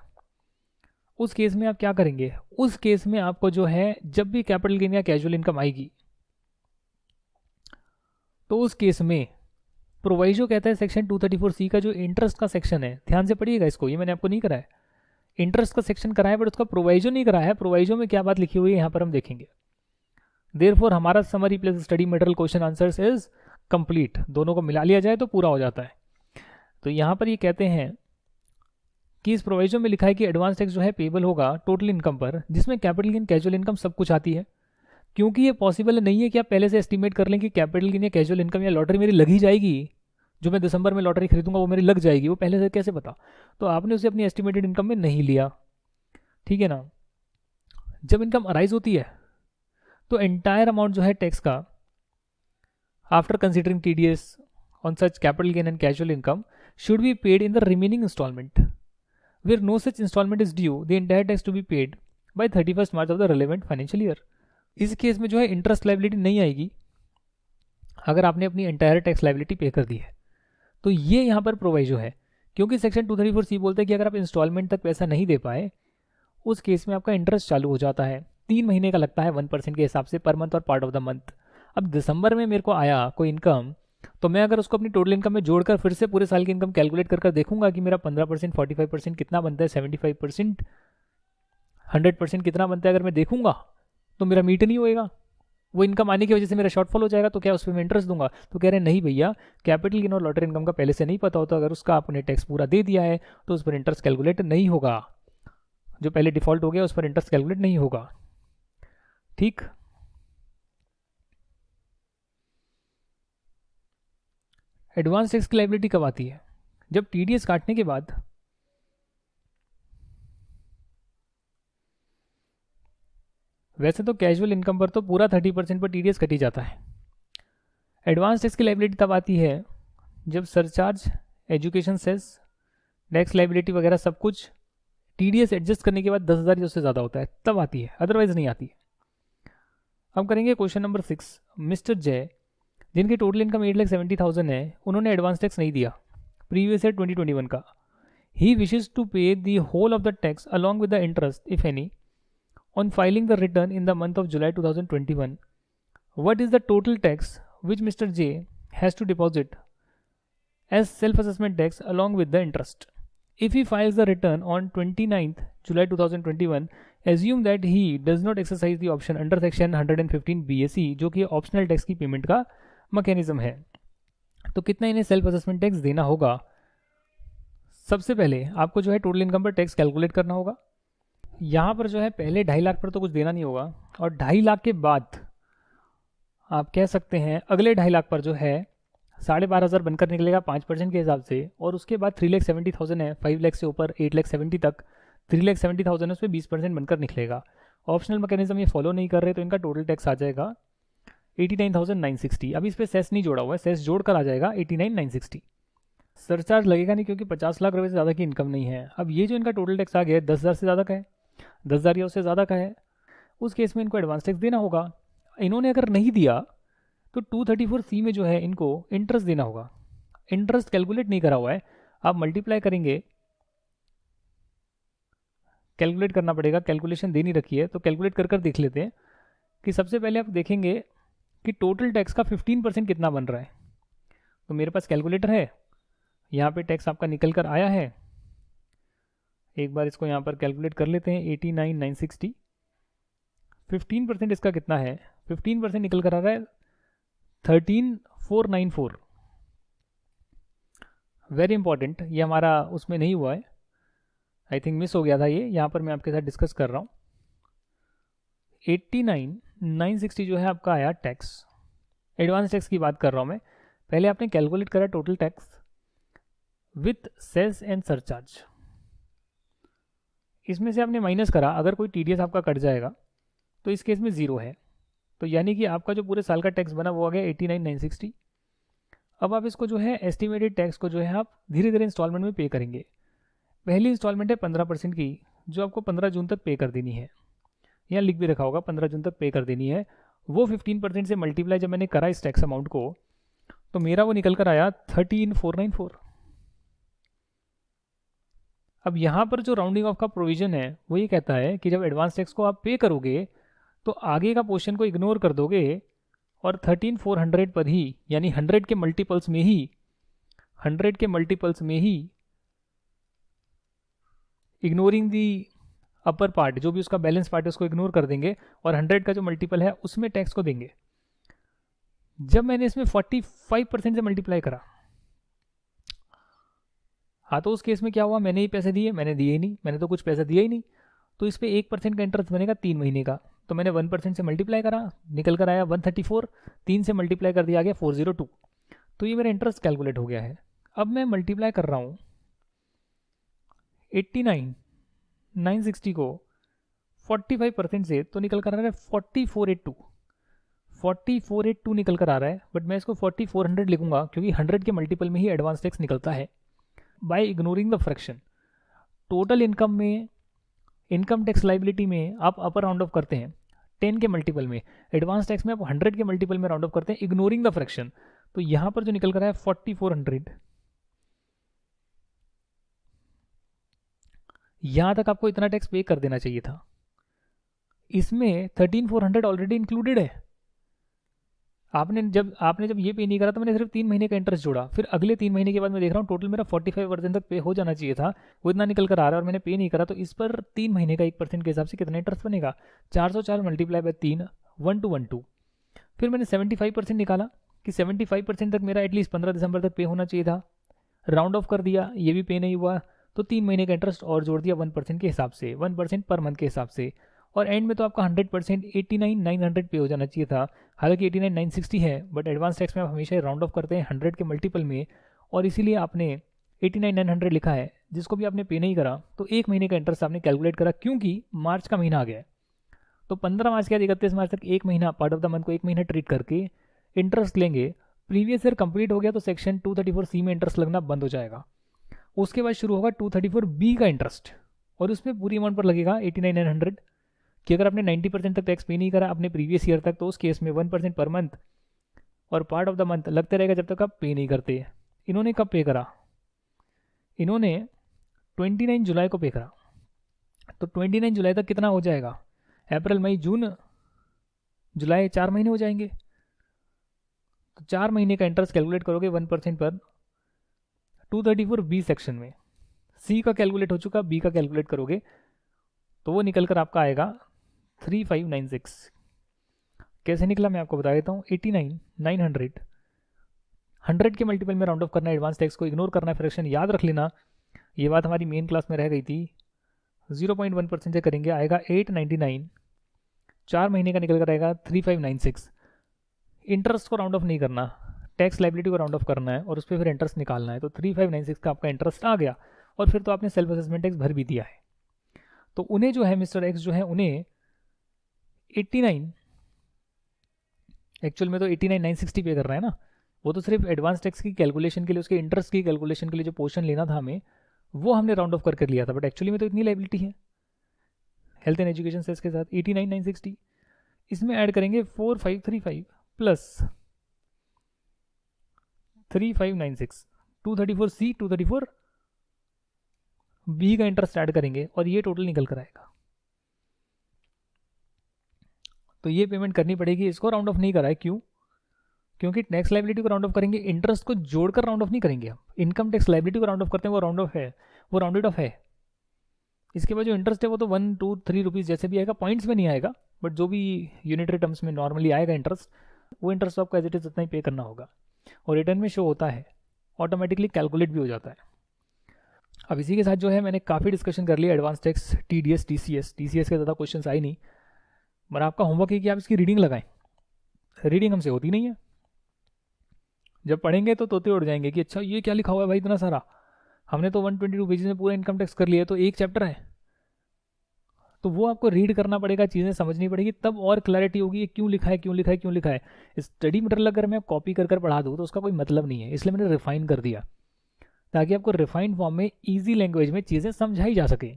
S1: उस केस में? आप क्या करेंगे उस केस में? आपको जो है जब भी कैपिटल गेन या कैजुअल इनकम आएगी तो उस केस में प्रोवाइजो कहता है सेक्शन 234C का जो इंटरेस्ट का सेक्शन है, ध्यान से पढ़िएगा इसको, ये मैंने आपको नहीं कराया, इंटरेस्ट का सेक्शन कराया बट उसका प्रोवाइजो नहीं कराया है। प्रोवाइजो में क्या बात लिखी हुई है यहाँ पर हम देखेंगे। देयरफॉर हमारा summary plus study material question answers is complete, दोनों को मिला लिया जाए तो पूरा हो जाता है। तो यहाँ पर ये कहते हैं कि इस प्रोवाइजो में लिखा है कि एडवांस टैक्स जो है पेबल होगा टोटल इनकम पर, जिसमें कैपिटल गेन कैजुअल इनकम सब कुछ आती है। क्योंकि ये पॉसिबल नहीं है कि आप पहले से एस्टिमेट कर लें कि कैपिटल गेन या कैजुअल इनकम या लॉटरी मेरी लग ही जाएगी, जो मैं दिसंबर में लॉटरी खरीदूंगा वो मेरी लग जाएगी, वो पहले से कैसे पता? तो आपने उसे अपनी एस्टिमेटेड इनकम में नहीं लिया, ठीक है ना। जब इनकम अराइज होती है तो एंटायर अमाउंट जो है टैक्स का after considering TDS on such capital gain and casual income should be paid in the remaining instalment where no such instalment is due the entire tax to be paid by 31 March of the relevant financial year. इस केस में जो है इंटरेस्ट लाइबिलिटी नहीं आएगी अगर आपने अपनी एंटायर टैक्स लाइबिलिटी पे कर दी है। तो ये यहाँ पर प्रोवाइजो है, क्योंकि सेक्शन 234C बोलता है कि अगर आप इंस्टॉलमेंट तक पैसा नहीं दे पाए उस केस में आपका इंटरेस्ट चालू हो जाता है, 3 महीने का लगता है 1% के हिसाब से पर मंथ और पार्ट ऑफ द मंथ। अब दिसंबर में मेरे को आया कोई इनकम, तो मैं अगर उसको अपनी टोटल इनकम में जोड़कर फिर से पूरे साल की इनकम कैलकुलेट कर देखूंगा कि मेरा 15%, 45% कितना बनता है, 75%, 100% कितना बनता है, अगर मैं देखूंगा तो मेरा मीट नहीं होएगा, वो इनकम आने की वजह से मेरा शॉर्टफॉल हो जाएगा। तो क्या उस पर मैं इंटरेस्ट दूंगा? तो कह रहे हैं नहीं भैया, कैपिटल गेन और लॉटरी इनकम का पहले से नहीं पता होता, अगर उसका आपने टैक्स पूरा दे दिया है तो उस पर इंटरेस्ट कैलकुलेट नहीं होगा, जो पहले डिफॉल्ट हो गया उस पर इंटरेस्ट कैलकुलेट नहीं होगा। ठीक, एडवांस टैक्स की लायबिलिटी कब आती है? जब टीडीएस काटने के बाद वैसे तो कैजुअल इनकम पर तो पूरा 30% पर टीडीएस कट ही जाता है। एडवांस टैक्स की लायबिलिटी तब आती है जब surcharge, education cess, tax liability वगैरह सब कुछ टीडीएस एडजस्ट करने के बाद 10,000 या उससे ज़्यादा होता है, तब आती है, अदरवाइज नहीं आती है। अब करेंगे क्वेश्चन नंबर 6। मिस्टर जय, जिनकी टोटल इनकम 8,70,000 है, उन्होंने एडवांस टैक्स नहीं दिया प्रीवियस ईयर 2021 का। He wishes to pay the whole of the tax along with the interest if any on filing the return in the month of July 2021. What is the total tax which Mr. J has to deposit as self-assessment tax along with the interest? If he files the return on 29th July 2021, assume that he does not exercise the option under section 115 BAC, जो कि ऑप्शनल टैक्स की पेमेंट का मैकेनिज्म है। तो कितना इन्हें सेल्फ असेसमेंट टैक्स देना होगा? सबसे पहले आपको जो है टोटल इनकम पर टैक्स कैलकुलेट करना होगा। यहाँ पर जो है पहले 2.5 लाख पर तो कुछ देना नहीं होगा, और 2.5 लाख के बाद आप कह सकते हैं अगले 2.5 लाख पर जो है 12,500 बनकर निकलेगा 5% के हिसाब से, और उसके बाद 3,70,000 है, 5 लाख से ऊपर 8,70,000 तक 3,70,000 है, उस पर 20% बनकर निकलेगा। ऑप्शनल मैकेनिज्म ये फॉलो नहीं कर रहे तो इनका टोटल टैक्स आ जाएगा 89,960। अभी इस पर सेस नहीं जोड़ा हुआ है, सेस जोड़कर आ जाएगा 89,960। सरचार्ज लगेगा नहीं क्योंकि 50 लाख रुपये से ज़्यादा की इनकम नहीं है। अब ये जो इनका टोटल टैक्स आ गया है 10,000 से ज़्यादा का है, 10,000 या उससे ज़्यादा का है, उस केस में इनको एडवांस टैक्स देना होगा। इन्होंने अगर नहीं दिया तो 234C में जो है इनको इंटरेस्ट देना होगा। इंटरेस्ट कैलकुलेट नहीं करा हुआ है, आप मल्टीप्लाई करेंगे, कैलकुलेट करना पड़ेगा, कैलकुलेशन दे नहीं रखी है तो कैलकुलेट कर देख लेते हैं कि सबसे पहले आप देखेंगे कि टोटल टैक्स का 15% कितना बन रहा है। तो मेरे पास कैलकुलेटर है, यहाँ पे टैक्स आपका निकल कर आया है, एक बार इसको यहाँ पर कैलकुलेट कर लेते हैं। 89,960, 15% इसका कितना है? 15% निकल कर आ रहा है 13,494। वेरी इंपॉर्टेंट, ये हमारा उसमें नहीं हुआ है, आई थिंक मिस हो गया था ये, यहाँ पर मैं आपके साथ डिस्कस कर रहा हूँ। 89,960 जो है आपका आया टैक्स, एडवांस टैक्स की बात कर रहा हूँ मैं। पहले आपने कैलकुलेट करा total tax with cess and surcharge, इसमें से आपने माइनस करा, अगर कोई टीडीएस आपका कट जाएगा तो इस केस में 0 है, तो यानी कि आपका जो पूरे साल का टैक्स बना वो आ गया 89,960। अब आप इसको जो है एस्टिमेटेड टैक्स को जो है आप धीरे धीरे इंस्टॉलमेंट में पे करेंगे। पहली इंस्टॉलमेंट है 15% की, जो आपको 15 जून तक पे कर देनी है, यहाँ लिख भी रखा होगा 15 जून तक पे कर देनी है। वो 15% से मल्टीप्लाई जब मैंने करा इस टैक्स अमाउंट को तो मेरा वो निकल कर आया 13,494। अब यहाँ पर जो राउंडिंग ऑफ का प्रोविजन है वो ये कहता है कि जब एडवांस टैक्स को आप पे करोगे तो आगे का पोर्शन को इग्नोर कर दोगे और 13,400 पर ही, यानी 100 के मल्टीपल्स में ही, 100 के मल्टीपल्स में ही इग्नोरिंग दी अपर पार्ट, जो भी उसका बैलेंस पार्ट है उसको इग्नोर कर देंगे और 100 का जो मल्टीपल है उसमें टैक्स को देंगे। जब मैंने इसमें 45% से मल्टीप्लाई करा, हाँ, तो उस केस में क्या हुआ? मैंने ही पैसे दिए? मैंने दिए ही नहीं, मैंने तो कुछ पैसा दिया ही नहीं, तो इस पर 1% का इंटरेस्ट बनेगा 3 महीने का। तो मैंने 1% से मल्टीप्लाई करा, निकल कर आया 134, 3 से मल्टीप्लाई कर दिया, आ गया 402। तो ये मेरा इंटरेस्ट कैलकुलेट हो गया है। अब मैं मल्टीप्लाई कर रहा हूँ 89,960 को 45% से तो निकल कर आ रहा है 4482 निकल कर आ रहा है, बट मैं इसको 4400 लिखूंगा क्योंकि 100 के मल्टीपल में ही एडवांस टैक्स निकलता है। By ignoring the fraction, total income में, इनकम टैक्स लाइबिलिटी में आप अपर राउंड ऑफ करते हैं 10 के मल्टीपल में, एडवांस टैक्स में आप 100 के मल्टीपल में राउंड ऑफ करते हैं इग्नोरिंग द फ्रैक्शन। तो यहां पर जो निकल कर आया 4400, यहां तक आपको इतना टैक्स पे कर देना चाहिए था। इसमें 13400 ऑलरेडी इंक्लूडेड है। आपने जब ये पे नहीं करा तो मैंने सिर्फ 3 महीने का इंटरेस्ट जोड़ा, फिर अगले 3 महीने के बाद मैं देख रहा हूँ टोटल मेरा 45% तक पे हो जाना चाहिए था, वो इतना निकल कर आ रहा है और मैंने पे नहीं करा। तो इस पर 3 महीने का 1% के हिसाब से कितना इंटरेस्ट बनेगा, 404 मल्टीप्लाई बाय 3, 1212। फिर मैंने 75% निकाला कि 75% तक मेरा एटलीस्ट 15 दिसंबर तक पे होना चाहिए था, राउंड ऑफ कर दिया, ये भी पे नहीं हुआ, तो 3 महीने का इंटरेस्ट और जोड़ दिया 1% के हिसाब से, 1% पर मंथ के हिसाब से, और एंड में तो आपका 100% 89,900 पे हो जाना चाहिए था। हालांकि 89,960 है, बट एडवांस टैक्स में आप हमेशा राउंड ऑफ करते हैं 100 के मल्टीपल में, और इसीलिए आपने 89,900 लिखा है, जिसको भी आपने पे नहीं करा। तो 1 महीने का इंटरेस्ट आपने कैलकुलेट करा क्योंकि मार्च का महीना आ गया है। तो 15 मार्च के बाद 31 मार्च तक 1 महीना, पार्ट ऑफ द मंथ को 1 महीना ट्रीट करके इंटरेस्ट लेंगे। प्रीवियस ईयर कंप्लीट हो गया तो सेक्शन 234C में इंटरेस्ट लगना बंद हो जाएगा। उसके बाद शुरू होगा 234B का इंटरेस्ट, और उसमें पूरी अमाउंट पर लगेगा 89,900 कि अगर आपने 90% तक टैक्स पे नहीं करा अपने प्रीवियस ईयर तक, तो उस केस में 1% पर मंथ और पार्ट ऑफ द मंथ लगते रहेगा जब तक आप पे नहीं करते। इन्होंने कब पे करा, इन्होंने 29 जुलाई को पे करा। तो 29 जुलाई तक कितना हो जाएगा, अप्रैल मई जून जुलाई, 4 महीने हो जाएंगे। तो 4 महीने का इंटरेस्ट कैलकुलेट करोगे 1% पर 234B सेक्शन में। सी का कैलकुलेट हो चुका, बी का कैलकुलेट करोगे तो वो निकल कर आपका आएगा 3596। कैसे निकला मैं आपको बता देता हूँ। 89,900, 100 के मल्टीपल में राउंड ऑफ करना है, एडवांस टैक्स को इग्नोर करना है, फ्रैक्शन याद रख लेना। ये बात हमारी मेन क्लास में रह गई थी। 0.1% से करेंगे, आएगा 899, 4 महीने का निकल कर आएगा 3596। इंटरेस्ट को राउंड ऑफ नहीं करना, टैक्स लाइबिलिटी को राउंड ऑफ करना है और उस पर फिर इंटरेस्ट निकालना है। तो 3596 का आपका इंटरेस्ट आ गया, और फिर तो आपने सेल्फ असेसमेंट टैक्स भर भी दिया है। तो उन्हें जो है मिस्टर एक्स जो है उन्हें 89, एक्चुअल में तो 89,960 पे कर रहा है ना, वो तो सिर्फ एडवांस टैक्स की कैलकुलेशन के लिए, उसके इंटरेस्ट की कैलकुलेशन के लिए जो पोर्शन लेना था हमें, वो हमने राउंड ऑफ करके लिया था, बट एक्चुअली में तो इतनी लाइबिलिटी है हेल्थ एंड एजुकेशन सेस के साथ 89,960। इसमें ऐड करेंगे 4535 प्लस 3596, 234C 234B का इंटरेस्ट ऐड करेंगे और ये टोटल निकल कर आएगा। तो ये पेमेंट करनी पड़ेगी। इसको राउंड ऑफ नहीं करा है, क्यों? क्योंकि टैक्स लाइबिलिटी को राउंड ऑफ करेंगे, इंटरेस्ट को जोड़कर राउंड ऑफ नहीं करेंगे हम। इनकम टैक्स लाइबिलिटी को राउंड ऑफ करते हैं, वो राउंड ऑफ है, वो राउंडेड ऑफ है। इसके बाद जो इंटरेस्ट है वो तो 1, 2, 3 रुपीज़ जैसे भी आएगा, पॉइंट्स में नहीं आएगा, बट जो भी यूनिटरी टर्म्स में नॉर्मली आएगा इंटरेस्ट, वो इंटरेस्ट आपको एज इट इज उतना ही पे करना होगा, और रिटर्न में शो होता है, ऑटोमेटिकली कैलकुलेट भी हो जाता है। अब इसी के साथ जो है मैंने काफ़ी डिस्कशन कर लिया एडवांस टैक्स, TDS, TCS के ज़्यादा क्वेश्चन आए नहीं, पर आपका होमवर्क है कि आप इसकी रीडिंग लगाएं। रीडिंग हमसे होती नहीं है, जब पढ़ेंगे तो तोते उड़ जाएंगे कि अच्छा ये क्या लिखा हुआ है भाई इतना सारा, हमने तो 122 पेजेस में पूरा इनकम टैक्स कर लिया, तो एक चैप्टर है। तो वो आपको रीड करना पड़ेगा, चीज़ें समझनी पड़ेगी, तब और क्लैरिटी होगी ये क्यों लिखा है, क्यों लिखा है, क्यों लिखा है। स्टडी मटेरियल अगर मैं कॉपी कर पढ़ा दूँ तो उसका कोई मतलब नहीं है, इसलिए मैंने रिफाइन कर दिया, ताकि आपको रिफाइंड फॉर्म में ईजी लैंग्वेज में चीज़ें समझाई जा सके।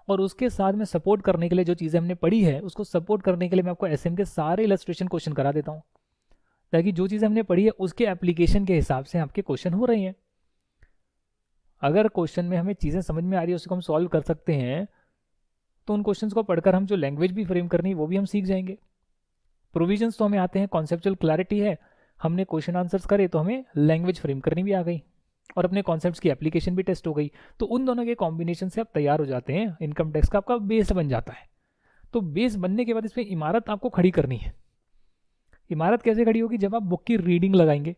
S1: और उसके साथ में सपोर्ट करने के लिए जो चीज़ें हमने पढ़ी है, उसको सपोर्ट करने के लिए मैं आपको SM के सारे इलस्ट्रेशन क्वेश्चन करा देता हूँ, ताकि जो चीज़ें हमने पढ़ी है उसके एप्लीकेशन के हिसाब से आपके क्वेश्चन हो रहे हैं। अगर क्वेश्चन में हमें चीज़ें समझ में आ रही है, उसको हम सॉल्व कर सकते हैं, तो उन क्वेश्चंस को पढ़कर हम जो लैंग्वेज भी फ्रेम करनी है वो भी हम सीख जाएंगे। प्रोविजंस तो हमें आते हैं, कॉन्सेप्चुअल क्लैरिटी है, हमने क्वेश्चन आंसर्स करे तो हमें लैंग्वेज फ्रेम करनी भी आ गई, और अपने कॉन्सेप्ट्स की एप्लीकेशन भी टेस्ट हो गई। तो उन दोनों के कॉम्बिनेशन से आप तैयार हो जाते हैं, इनकम टैक्स का आपका बेस बन जाता है। तो बेस बनने के बाद इसमें इमारत आपको खड़ी करनी है। इमारत कैसे खड़ी होगी? जब आप बुक की रीडिंग लगाएंगे,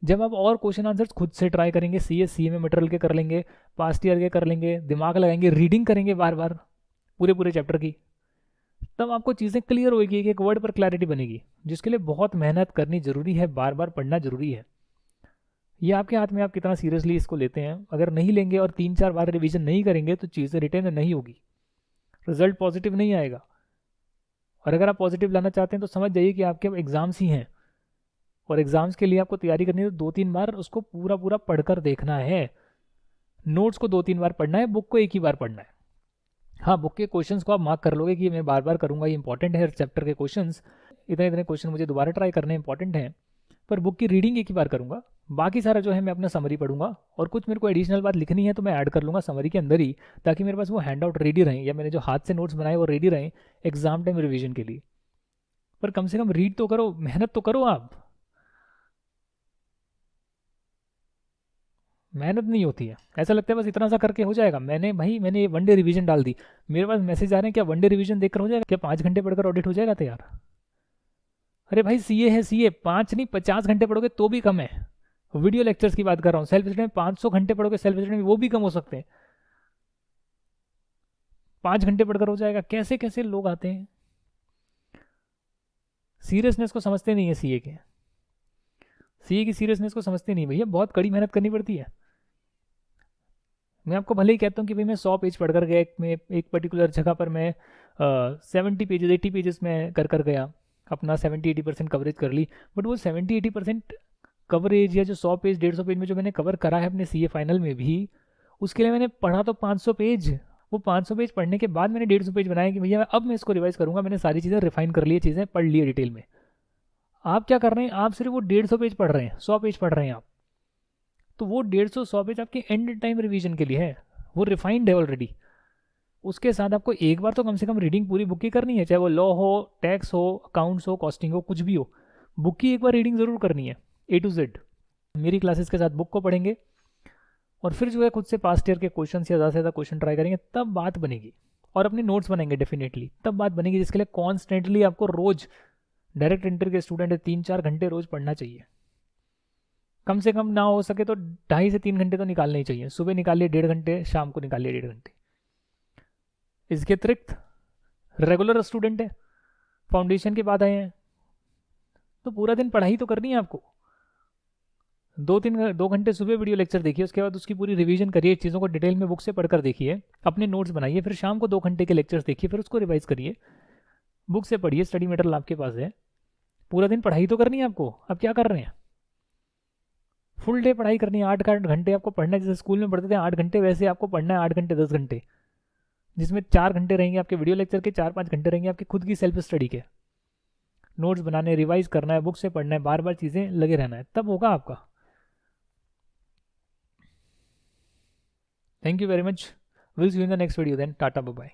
S1: जब आप और क्वेश्चन आंसर्स खुद से ट्राई करेंगे, CS CA में मटेरियल के कर लेंगे, पास्ट ईयर के कर लेंगे, दिमाग लगाएंगे, रीडिंग करेंगे बार बार पूरे चैप्टर की, तब आपको चीज़ें क्लियर होगी, एक वर्ड पर क्लैरिटी बनेगी, जिसके लिए बहुत मेहनत करनी जरूरी है, बार बार पढ़ना जरूरी है। ये आपके हाथ में, आप कितना सीरियसली इसको लेते हैं। अगर नहीं लेंगे और 3-4 बार रिवीजन नहीं करेंगे तो चीज़ें रिटेन नहीं होगी। रिजल्ट पॉजिटिव नहीं आएगा। और अगर आप पॉजिटिव लाना चाहते हैं तो समझ जाइए कि आपके एग्ज़ाम्स ही हैं, और एग्ज़ाम्स के लिए आपको तैयारी करनी है तो 2-3 बार उसको पूरा पूरा पढ़कर देखना है। नोट्स को 2-3 बार पढ़ना है, बुक को एक ही बार पढ़ना है। हाँ, बुक के क्वेश्चंस को आप मार्क कर लोगे कि मैं बार बार करूँगा, ये इंपॉर्टेंट है, हर चैप्टर के क्वेश्चंस, इतने इतने क्वेश्चन मुझे दोबारा ट्राई करने इंपॉर्टेंट हैं। पर बुक की रीडिंग एक ही बार करूँगा, बाकी सारा जो है मैं अपना समरी पढ़ूंगा, और कुछ मेरे को एडिशनल बात लिखनी है तो मैं ऐड कर लूँगा समरी के अंदर ही, ताकि मेरे पास वो हैंड आउट रेडी रहें, या मैंने जो हाथ से नोट्स बनाए वो रेडी रहें एग्जाम टाइम रिविजन के लिए। पर कम से कम रीड तो करो, मेहनत तो करो आप। मेहनत नहीं होती है, ऐसा लगता है बस इतना सा करके हो जाएगा। मैंने वन डे रिवीजन डाल दी, मेरे पास मैसेज आ रहे हैं क्या वन डे रिवीजन देखकर हो जाएगा, क्या 5 घंटे पढ़कर ऑडिट हो जाएगा तैयार? अरे भाई सीए है, सीए 5 नहीं 50 घंटे पढ़ोगे तो भी कम है। वीडियो लेक्चर्स की बात कर रहा हूँ, सेल्फ स्टडी में 500 घंटे पढ़ोगे, सेल्फ स्टडी में वो भी कम हो सकते हैं। 5 घंटे पढ़कर हो जाएगा, कैसे कैसे लोग आते हैं। सीरियसनेस को समझते नहीं है सीए के, सीए की सीरियसनेस को समझते नहीं भैया, बहुत कड़ी मेहनत करनी पड़ती है। मैं आपको भले ही कहता हूँ कि भाई मैं 100 पेज पढ़कर गया, एक पर्टिकुलर जगह पर मैं 70 पेजेस 80 पेजेस में कर गया, अपना 70-80% कवरेज कर ली, बट वो 70-80% कवरेज या जो 100 पेज 150 पेज में जो मैंने कवर करा है अपने सीए फाइनल में भी, उसके लिए मैंने पढ़ा तो 500 पेज। वो 500 पेज पढ़ने के बाद मैंने 150 पेज बनाया कि भैया अब मैं इसको रिवाइज करूंगा, मैंने सारी चीज़ें रिफाइन कर ली है, चीज़ें पढ़ ली है डिटेल में। आप क्या कर रहे हैं, आप सिर्फ वो 150 पेज पढ़ रहे हैं, 100 पेज पढ़ रहे हैं आप, तो वो 150-100 पेज आपके एंड टाइम रिवीजन के लिए है, वो रिफाइंड है ऑलरेडी। उसके साथ आपको एक बार तो कम से कम रीडिंग पूरी बुक की करनी है, चाहे वो लॉ हो, टैक्स हो, अकाउंट्स हो, कॉस्टिंग हो, कुछ भी हो, बुक की एक बार रीडिंग ज़रूर करनी है A to Z। मेरी क्लासेस के साथ बुक को पढ़ेंगे, और फिर जो है खुद से पास्ट ईयर के क्वेश्चन या ज़्यादा से ज़्यादा क्वेश्चन ट्राई करेंगे, तब बात बनेगी। और अपने नोट्स बनाएंगे डेफिनेटली, तब बात बनेगी, जिसके लिए कॉन्स्टेंटली आपको रोज, डायरेक्ट एंट्री के स्टूडेंट है 3-4 घंटे रोज पढ़ना चाहिए। कम से कम ना हो सके तो 2.5 से 3 घंटे तो निकालने ही चाहिए। सुबह निकालिए 1.5 घंटे, शाम को निकालिए 1.5 घंटे। इसके अतिरिक्त रेगुलर स्टूडेंट है, फाउंडेशन के बाद आए हैं, तो पूरा दिन पढ़ाई तो करनी है आपको। 2 घंटे सुबह वीडियो लेक्चर देखिए, उसके बाद उसकी पूरी रिवीजन करिए, चीज़ों को डिटेल में बुक से पढ़कर देखिए, अपने नोट्स बनाइए, फिर शाम को 2 घंटे के लेक्चर्स देखिए, फिर उसको रिवाइज करिए, बुक से पढ़िए, स्टडी मटेरियल आपके पास है। पूरा दिन पढ़ाई तो करनी है आपको। अब क्या कर रहे हैं, फुल डे पढ़ाई करनी है, 8-8 घंटे आपको पढ़ना है, जैसे स्कूल में पढ़ते थे 8 घंटे, वैसे आपको पढ़ना है 8 घंटे 10 घंटे, जिसमें 4 घंटे रहेंगे आपके वीडियो लेक्चर के, 4-5 घंटे रहेंगे आपके खुद की सेल्फ स्टडी के। नोट्स बनाने, रिवाइज करना है, बुक से पढ़ना है, बार बार चीज़ें लगे रहना है, तब होगा आपका। Thank you very much, will see you in the next video then, tata bye bye.